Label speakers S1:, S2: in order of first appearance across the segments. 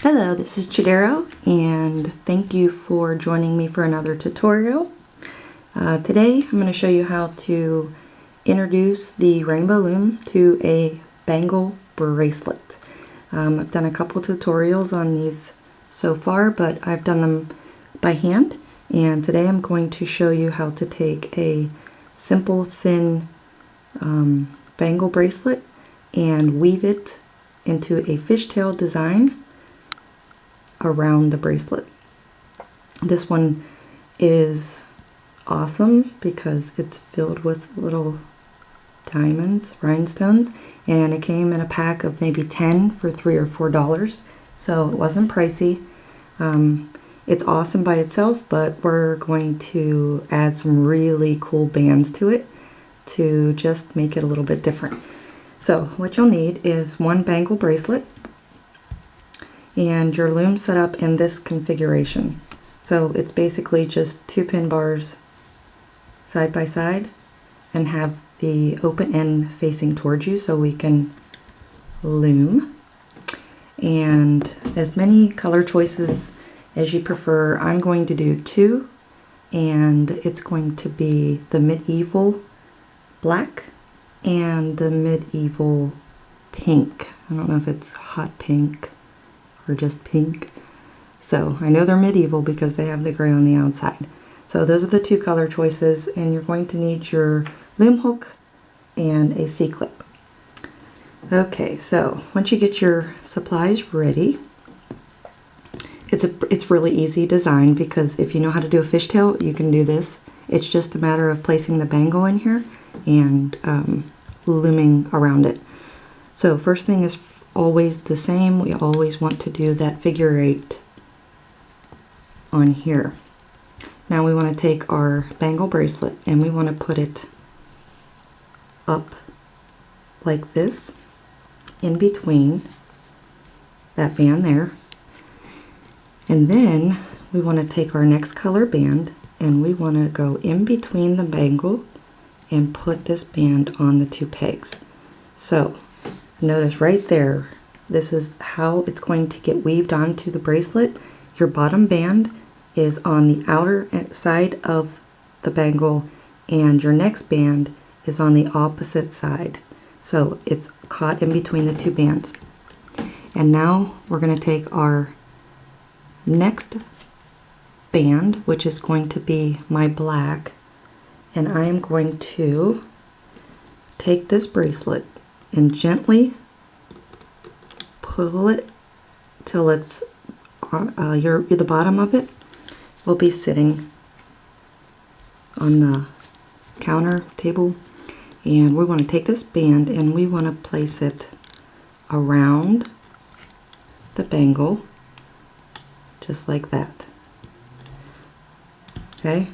S1: Hello, this is Chidero, and thank you for joining me for another tutorial. Today I'm going to show you how to introduce the Rainbowloom to a bangle bracelet. I've done a couple tutorials on these so far, but I've done them by hand, and today I'm going to show you how to take a simple thin bangle bracelet and weave it into a fishtail design around the bracelet. This one is awesome because it's filled with little diamonds, rhinestones, and it came in a pack of maybe 10 for $3 or $4, so it wasn't pricey. It's awesome by itself, but we're going to add some really cool bands to it to just make it a little bit different. So what you'll need is one bangle bracelet and your loom set up in this configuration. So it's basically just 2 pin bars side by side and have the open end facing towards you so we can loom. And as many color choices as you prefer. I'm going to do 2, and it's going to be the medieval black and the medieval pink. I don't know if it's hot pink or just pink. So I know they're medieval because they have the gray on the outside. So those are the 2 color choices, and you're going to need your loom hook and a C-clip. Okay, so once you get your supplies ready, it's really easy design because if you know how to do a fishtail, you can do this. It's just a matter of placing the bangle in here and looming around it. So first thing is always the same. We always want to do that figure 8 on here. Now we want to take our bangle bracelet and we want to put it up like this in between that band there. And then we want to take our next color band and we want to go in between the bangle and put this band on the 2 pegs. So notice right there, this is how it's going to get weaved onto the bracelet. Your bottom band is on the outer side of the bangle and your next band is on the opposite side. So it's caught in between the 2 bands. And now we're going to take our next band, which is going to be my black, and I am going to take this bracelet and gently pull it till it's the bottom of it will be sitting on the counter table, and we want to take this band and we want to place it around the bangle just like that. Okay,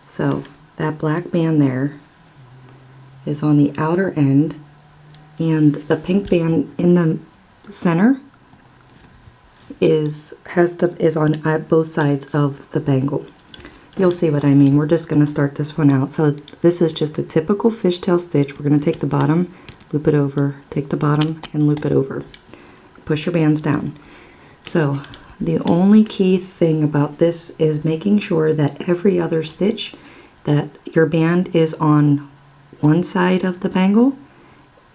S1: so that black band there is on the outer end, and the pink band in the center is on at both sides of the bangle. You'll see what I mean. We're just going to start this one out. So this is just a typical fishtail stitch. We're going to take the bottom, loop it over, take the bottom and loop it over. Push your bands down. So the only key thing about this is making sure that every other stitch that your band is on one side of the bangle,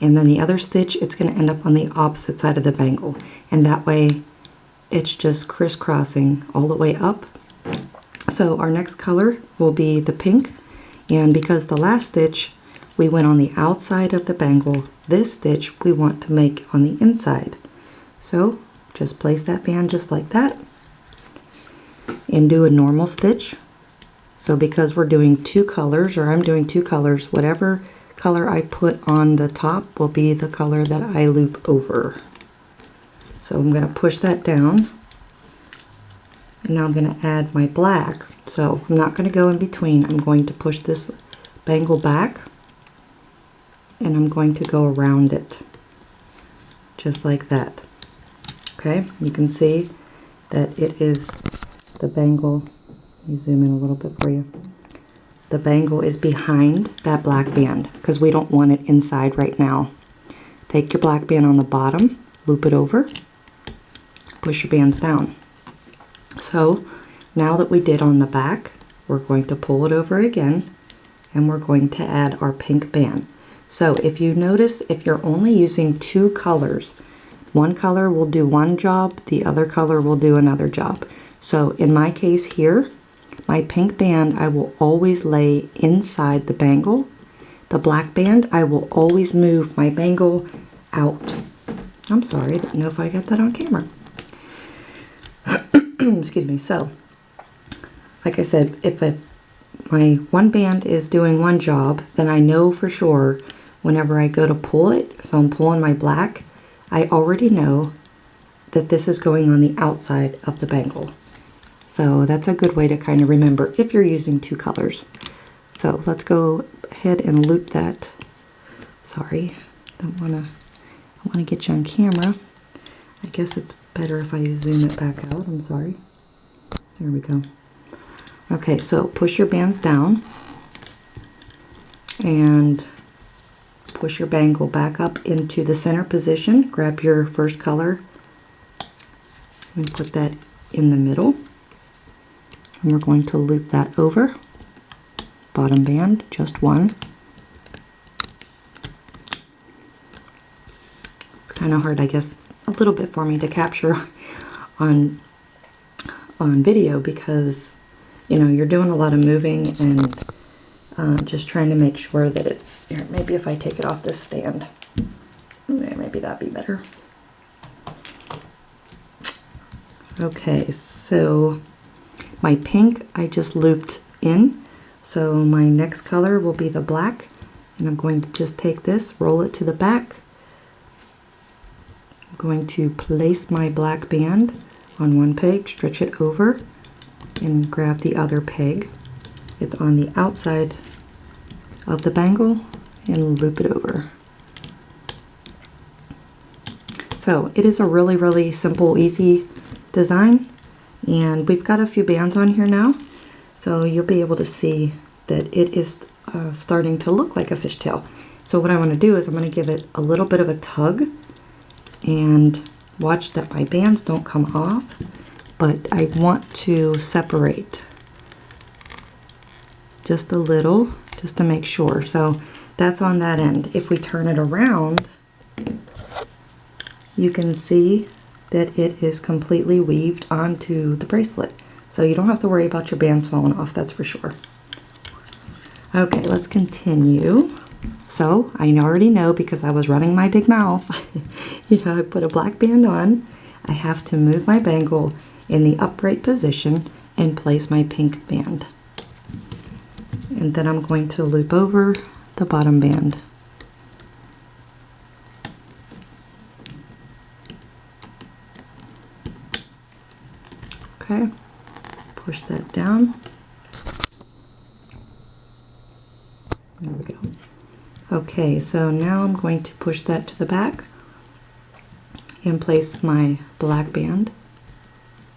S1: and then the other stitch it's going to end up on the opposite side of the bangle, and that way it's just crisscrossing all the way up. So our next color will be the pink, and because the last stitch we went on the outside of the bangle, this stitch we want to make on the inside. So just place that band just like that and do a normal stitch. So because we're doing 2 colors, or I'm doing 2 colors, whatever color I put on the top will be the color that I loop over. So I'm going to push that down, and now I'm going to add my black. So I'm not going to go in between. I'm going to push this bangle back and I'm going to go around it just like that. Okay, you can see that it is the bangle. Let me zoom in a little bit for you. The bangle is behind that black band because we don't want it inside right now. Take your black band on the bottom, loop it over, push your bands down. So now that we did on the back, we're going to pull it over again, and we're going to add our pink band. So if you notice, if you're only using two colors, one color will do one job, the other color will do another job. So in my case here, my pink band I will always lay inside the bangle. The black band, I will always move my bangle out. I'm sorry, I didn't know if I got that on camera. Excuse me. So, like I said, if my one band is doing one job, then I know for sure whenever I go to pull it, so I'm pulling my black, I already know that this is going on the outside of the bangle. So that's a good way to kind of remember if you're using two colors. So let's go ahead and loop that. Sorry, I want to get you on camera. I guess it's better if I zoom it back out. I'm sorry. There we go. Okay, so push your bands down and push your bangle back up into the center position. Grab your first color and put that in the middle. And we're going to loop that over. Bottom band, just one. It's kind of hard, I guess, a little bit for me to capture on video because, you know, you're doing a lot of moving and just trying to make sure that it's, here, maybe if I take it off this stand, maybe that'd be better. Okay, so my pink I just looped in. So my next color will be the black, and I'm going to just take this, roll it to the back. I'm going to place my black band on one peg, stretch it over, and grab the other peg. It's on the outside of the bangle, and loop it over. So it is a really, really simple, easy design, and we've got a few bands on here now. So you'll be able to see that it is starting to look like a fishtail. So what I want to do is I'm going to give it a little bit of a tug and watch that my bands don't come off, but I want to separate just a little, just to make sure. So that's on that end. If we turn it around, you can see that it is completely weaved onto the bracelet. So you don't have to worry about your bands falling off, that's for sure. Okay, let's continue. So I already know, because I was running my big mouth, you know, I put a black band on, I have to move my bangle in the upright position and place my pink band. And then I'm going to loop over the bottom band. Okay. Push that down. There we go. Okay, so now I'm going to push that to the back and place my black band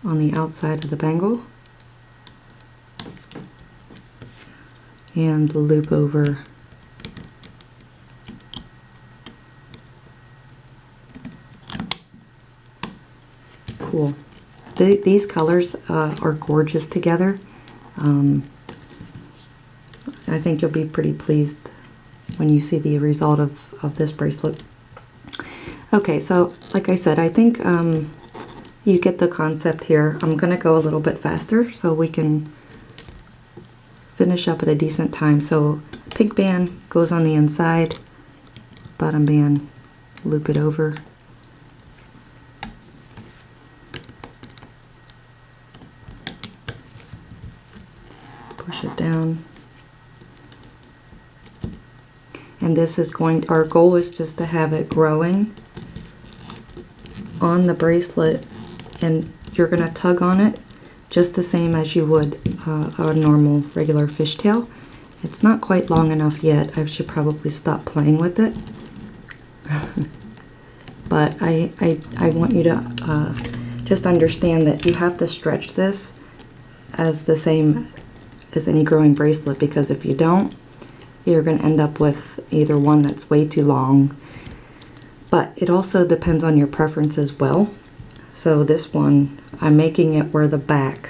S1: on the outside of the bangle and loop over. Cool. These colors are gorgeous together. I think you'll be pretty pleased when you see the result of this bracelet. Okay, so like I said, I think you get the concept here. I'm going to go a little bit faster so we can finish up at a decent time. So pink band goes on the inside, bottom band, loop it over. Push it down. And this is going, our goal is just to have it growing on the bracelet, and you're going to tug on it just the same as you would a normal regular fishtail. It's not quite long enough yet. I should probably stop playing with it. But I want you to just understand that you have to stretch this as the same as any growing bracelet, because if you don't, you're going to end up with either one that's way too long. But it also depends on your preference as well. So this one, I'm making it where the back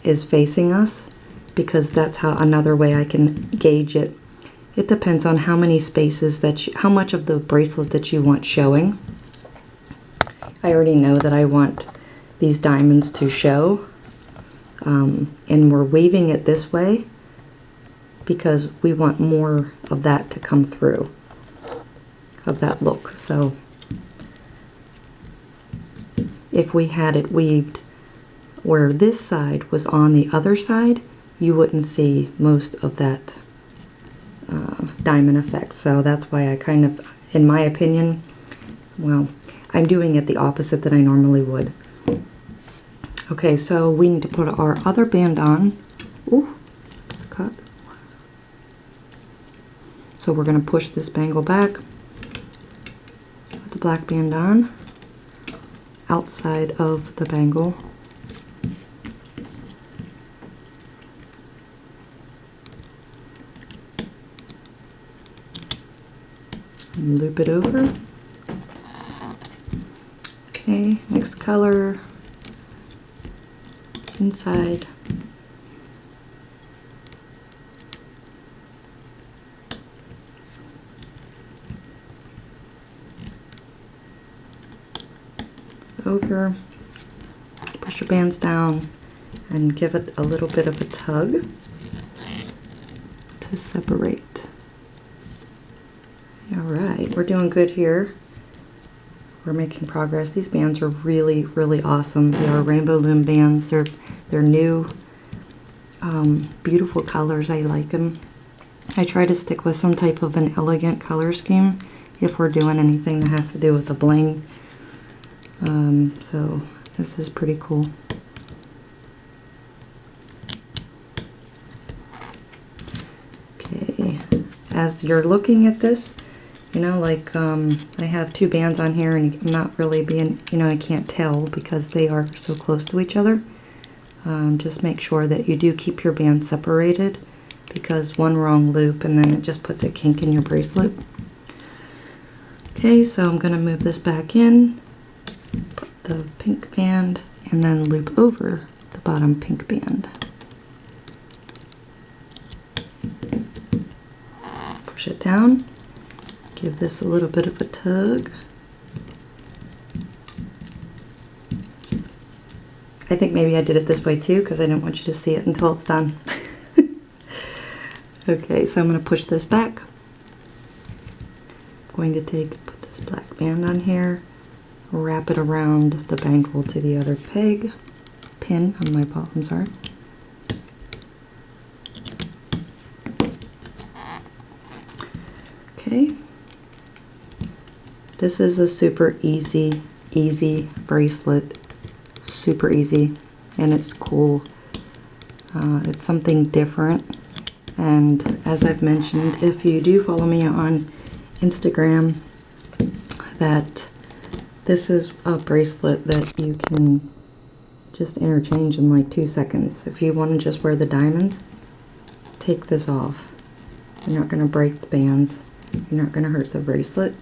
S1: is facing us, because that's how another way I can gauge it. It depends on how many spaces that how much of the bracelet that you want showing. I already know that I want these diamonds to show, and we're weaving it this way because we want more of that to come through, of that look. So if we had it weaved where this side was on the other side, you wouldn't see most of that diamond effect. So that's why I kind of, in my opinion, well, I'm doing it the opposite that I normally would. Okay, so we need to put our other band on. Ooh, cut. So we're going to push this bangle back, put the black band on, outside of the bangle. And loop it over. Okay, next color, inside. Over, push your bands down and give it a little bit of a tug to separate. Alright, we're doing good here. We're making progress. These bands are really, really awesome. They are Rainbowloom bands. They're new, beautiful colors. I like them. I try to stick with some type of an elegant color scheme if we're doing anything that has to do with the bling. So this is pretty cool. Okay, as you're looking at this, you know, like I have two bands on here and I'm not really being, you know, I can't tell because they are so close to each other. Just make sure that you do keep your bands separated, because one wrong loop and then it just puts a kink in your bracelet. Okay, so I'm going to move this back in, put the pink band, and then loop over the bottom pink band. Push it down, give this a little bit of a tug. I think maybe I did it this way too because I didn't want you to see it until it's done. Okay, so I'm going to push this back. I'm going to put this black band on here, wrap it around the bangle to the other pin on my ball, I'm sorry. Okay. This is a super easy bracelet. Super easy, and it's cool. It's something different. And as I've mentioned, if you do follow me on Instagram, that this is a bracelet that you can just interchange in like 2 seconds. If you want to just wear the diamonds, take this off. You're not going to break the bands. You're not going to hurt the bracelet.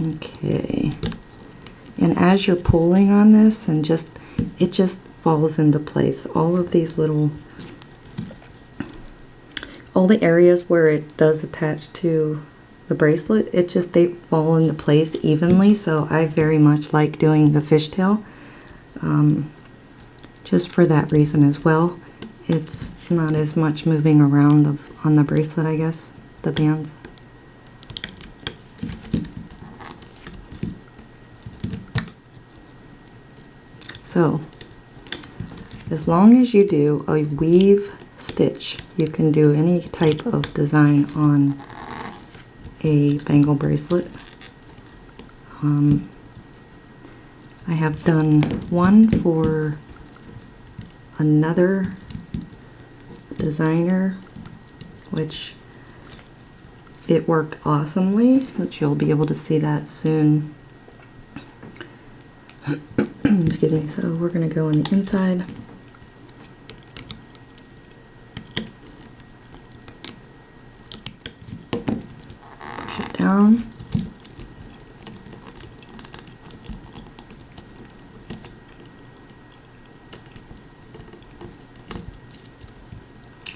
S1: Okay, and as you're pulling on this, and it just falls into place. All of these little, all the areas where it does attach to the bracelet, they fall into place evenly. So I very much like doing the fishtail, just for that reason as well. It's not as much moving around on the bracelet, I guess, the bands. So, as long as you do a weave stitch, you can do any type of design on a bangle bracelet. I have done one for another designer, which it worked awesomely, which you'll be able to see that soon. Excuse me. So we're going to go on the inside. Push it down.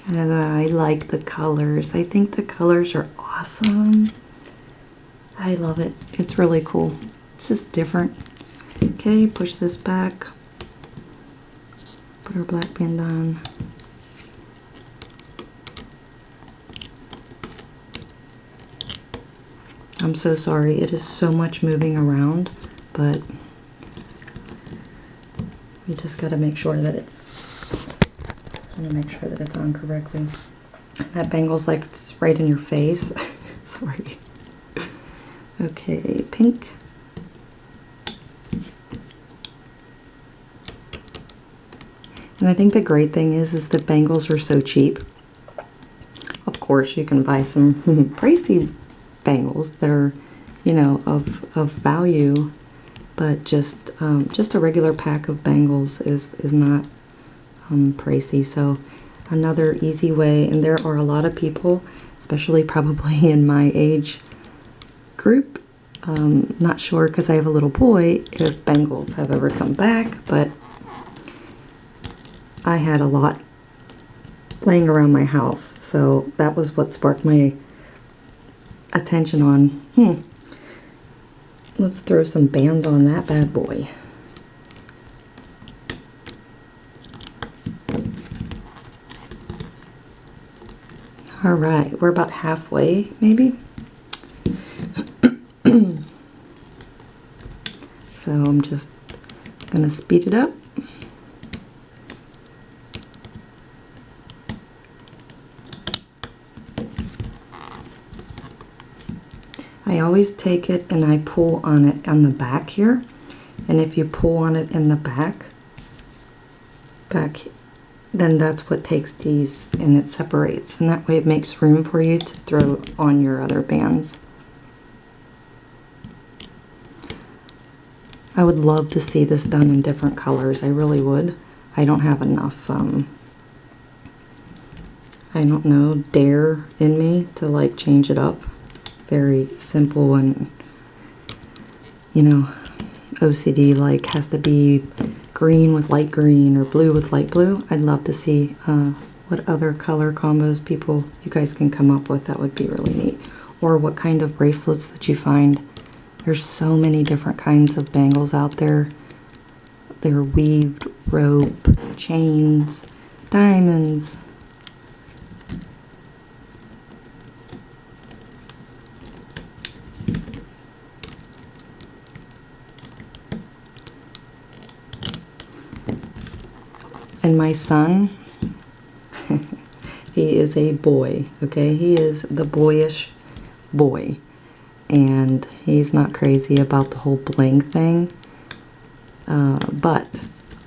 S1: And I like the colors. I think the colors are awesome. I love it. It's really cool. This is different. Okay, push this back. Put our black band on. I'm so sorry. It is so much moving around, but we just got to make sure that it's on correctly. That bangle's like it's right in your face. Sorry. Okay, pink. And I think the great thing is that bangles are so cheap. Of course, you can buy some pricey bangles that are, you know, of value, but just a regular pack of bangles is not pricey. So another easy way, and there are a lot of people, especially probably in my age group, not sure because I have a little boy if bangles have ever come back, but I had a lot laying around my house, so that was what sparked my attention on, let's throw some bands on that bad boy. All right, we're about halfway, maybe. So I'm just gonna speed it up. I always take it and I pull on it on the back here, and if you pull on it in the back, then that's what takes these and it separates, and that way it makes room for you to throw on your other bands. I would love to see this done in different colors. I really would. I don't have enough, I don't know, dare in me to like change it up. Very simple and, you know, OCD like has to be green with light green or blue with light blue. I'd love to see what other color combos you guys can come up with. That would be really neat. Or what kind of bracelets that you find. There's so many different kinds of bangles out there. They're weaved, rope, chains, diamonds. And my son, he is a boy, okay? He is the boyish boy. And he's not crazy about the whole bling thing. But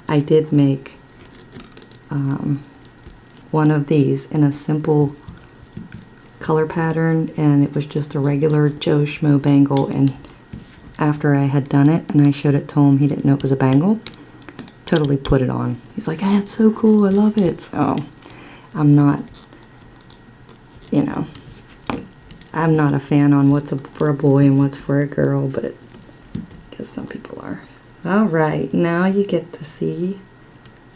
S1: I did make one of these in a simple color pattern, and it was just a regular Joe Schmo bangle. And after I had done it and I showed it to him, he didn't know it was a bangle. Totally put it on. He's like, "Hey, it's so cool, I love it." So I'm not, you know, I'm not a fan on what's for a boy and what's for a girl, but I guess some people are. All right, now you get to see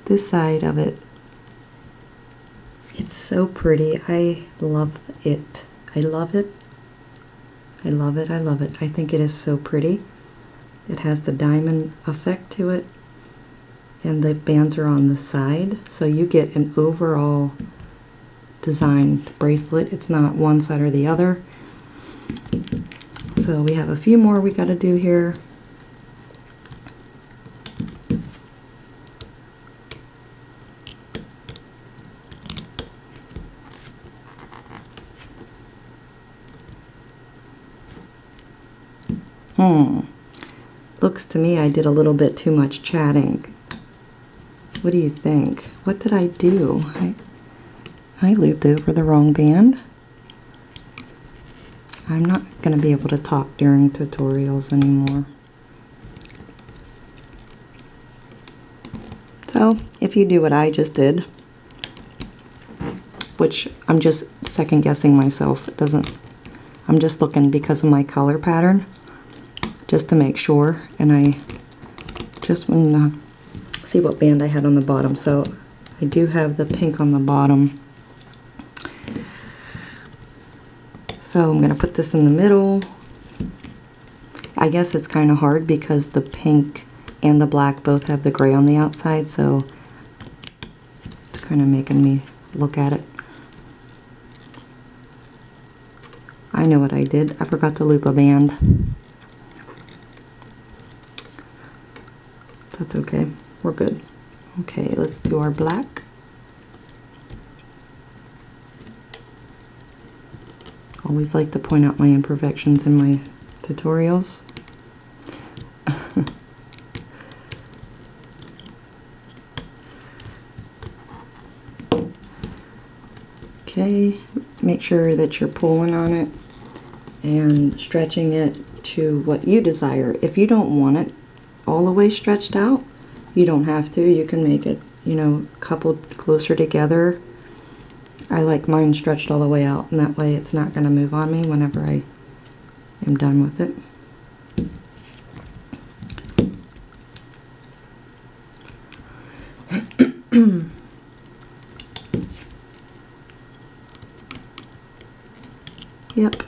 S1: this side of it. It's so pretty. I love it. I love it. I love it. I love it. I think it is so pretty. It has the diamond effect to it, and the bands are on the side, so you get an overall designed bracelet. It's not one side or the other. So we have a few more we got to do here. Looks to me I did a little bit too much chatting. What do you think? What did I do? I looped over the wrong band. I'm not going to be able to talk during tutorials anymore. So if you do what I just did, which I'm just second guessing myself, it doesn't, I'm just looking because of my color pattern, just to make sure, and I just want to see what band I had on the bottom. So I do have the pink on the bottom. So I'm going to put this in the middle. I guess it's kind of hard because the pink and the black both have the gray on the outside, so it's kind of making me look at it. I know what I did. I forgot to loop a band. That's okay. We're good. Okay, let's do our black. Always like to point out my imperfections in my tutorials. Okay, make sure that you're pulling on it and stretching it to what you desire. If you don't want it all the way stretched out, you don't have to. You can make it, you know, coupled closer together. I like mine stretched all the way out, and that way it's not going to move on me whenever I am done with it. Yep,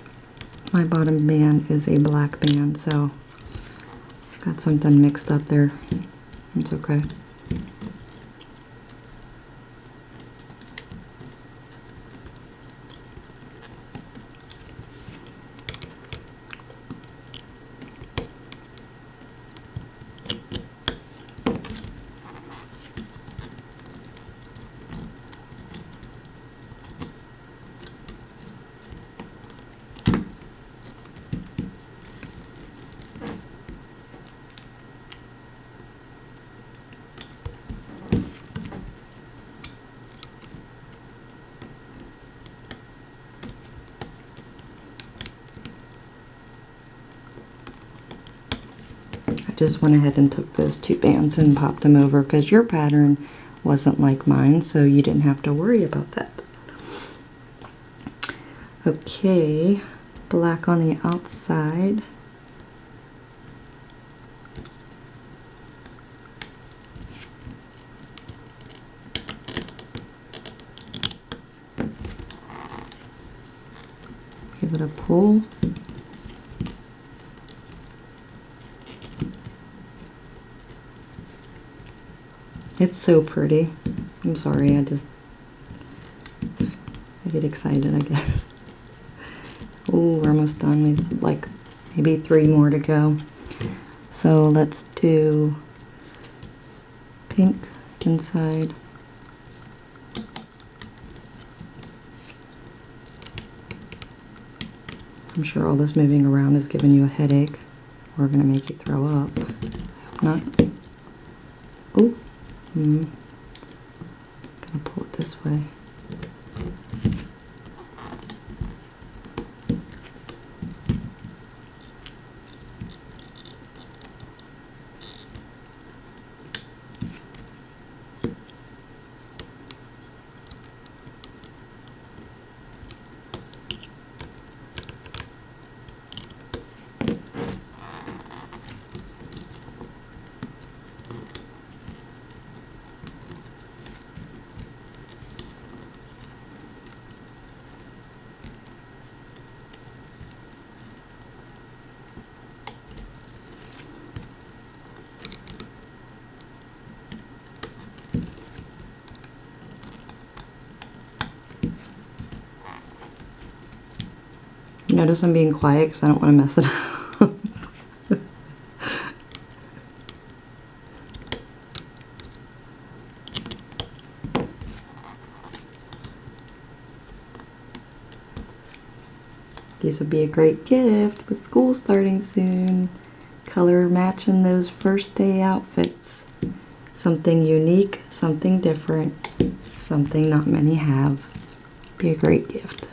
S1: my bottom band is a black band, so got something mixed up there. It's okay. Just went ahead and took those two bands and popped them over because your pattern wasn't like mine, so you didn't have to worry about that. Okay, black on the outside. Give it a pull. It's so pretty. I'm sorry, I get excited, I guess. Oh, we're almost done. We have like maybe 3 more to go. So let's do pink inside. I'm sure all this moving around is giving you a headache or gonna make you throw up. I hope not. Oh. Gonna pull it this way. Notice I'm being quiet because I don't want to mess it up. These would be a great gift with school starting soon. Color matching those first day outfits. Something unique, something different, something not many have. Be a great gift.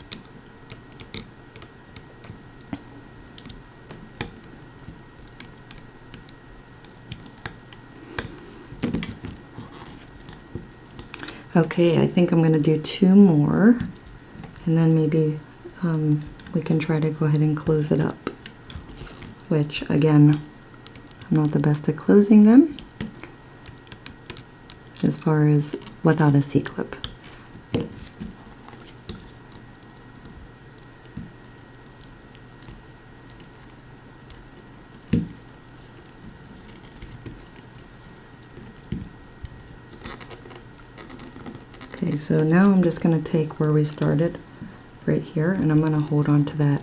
S1: Okay, I think I'm going to do 2 more, and then maybe we can try to go ahead and close it up, which again, I'm not the best at closing them as far as without a C-clip. Okay, so now I'm just going to take where we started right here, and I'm going to hold on to that,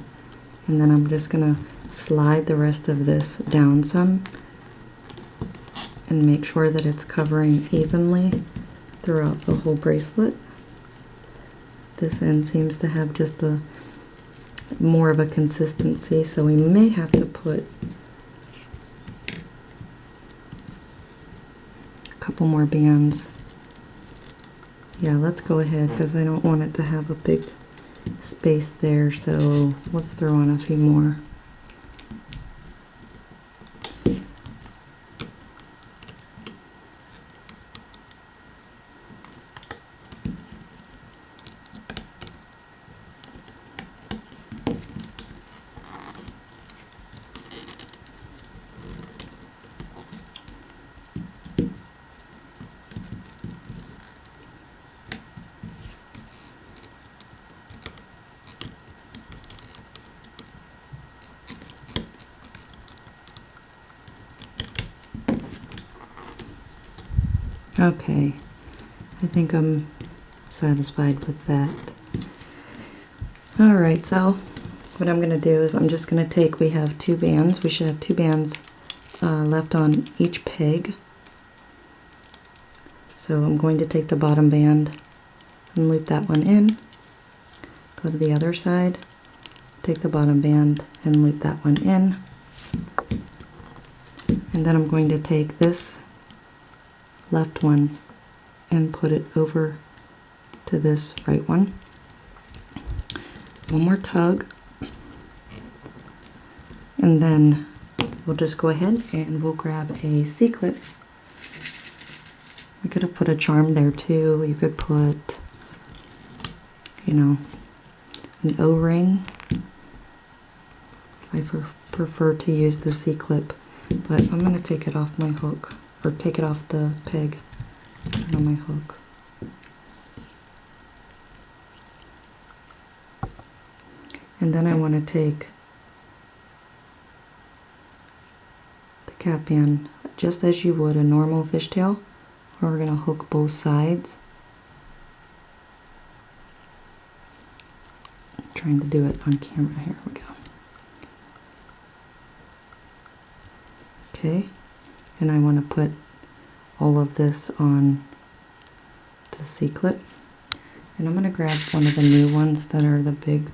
S1: and then I'm just going to slide the rest of this down some and make sure that it's covering evenly throughout the whole bracelet. This end seems to have just a more of a consistency, so we may have to put a couple more bands. Yeah, let's go ahead because I don't want it to have a big space there, so let's throw on a few more. Okay, I think I'm satisfied with that. Alright, so what I'm going to do is I'm just going to take, we have 2 bands, we should have 2 bands left on each peg. So I'm going to take the bottom band and loop that one in, go to the other side, take the bottom band and loop that one in, and then I'm going to take this left one and put it over to this right one. One more tug, and then we'll just go ahead and we'll grab a C-clip. We could have put a charm there too. You could put, you know, an O-ring. I prefer to use the C-clip, but I'm going to take it off my hook, or take it off the peg, put it on my hook. And then I want to take the cap band just as you would a normal fishtail, where we're going to hook both sides. I'm trying to do it on camera. Here we go. Okay, and I want to put all of this on the C-clip, and I'm going to grab one of the new ones that are the big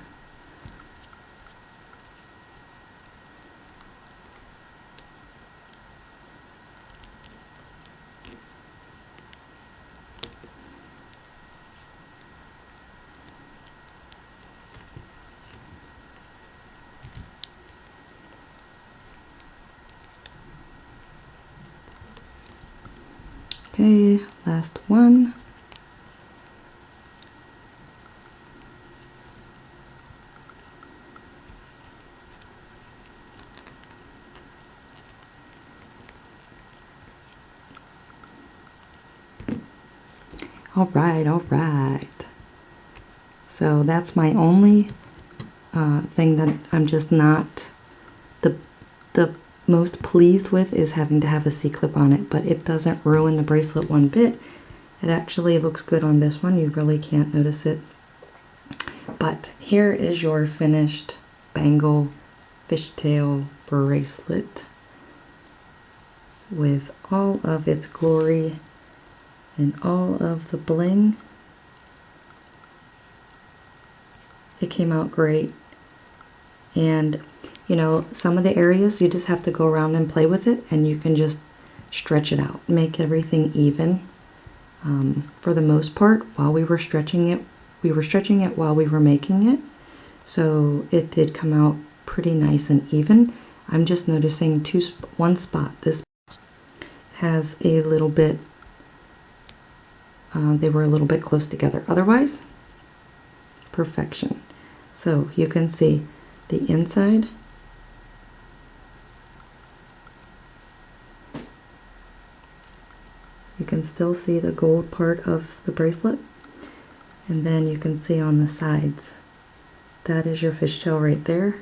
S1: Okay, last one. All right. So that's my only thing that I'm just not the most pleased with, is having to have a C-clip on it, but it doesn't ruin the bracelet one bit. It actually looks good on this one. You really can't notice it. But here is your finished Bangle fishtail bracelet with all of its glory and all of the bling. It came out great, and you know, some of the areas you just have to go around and play with it, and you can just stretch it out, make everything even. For the most part, while we were stretching it while we were making it, so it did come out pretty nice and even. I'm just noticing one spot. This has a little bit they were a little bit close together. Otherwise, perfection. So you can see the inside. You can still see the gold part of the bracelet, and then you can see on the sides. That is your fishtail right there.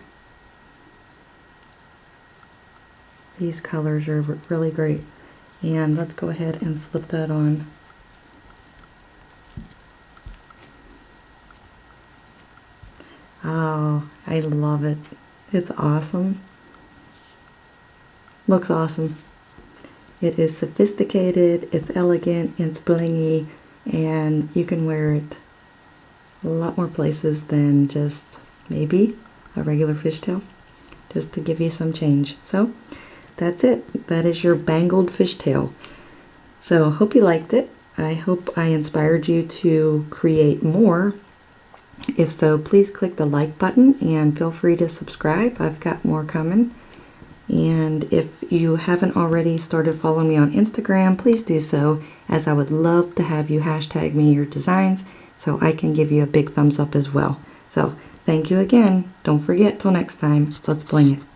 S1: These colors are really great. And let's go ahead and slip that on. Oh, I love it. It's awesome. Looks awesome. It is sophisticated, it's elegant, it's blingy, and you can wear it a lot more places than just maybe a regular fishtail, just to give you some change. So that's it. That is your bangled fishtail. So hope you liked it. I hope I inspired you to create more. If so, please click the like button and feel free to subscribe. I've got more coming. And if you haven't already started following me on Instagram, please do so, as I would love to have you hashtag me your designs so I can give you a big thumbs up as well. So thank you again. Don't forget, till next time, let's bling it.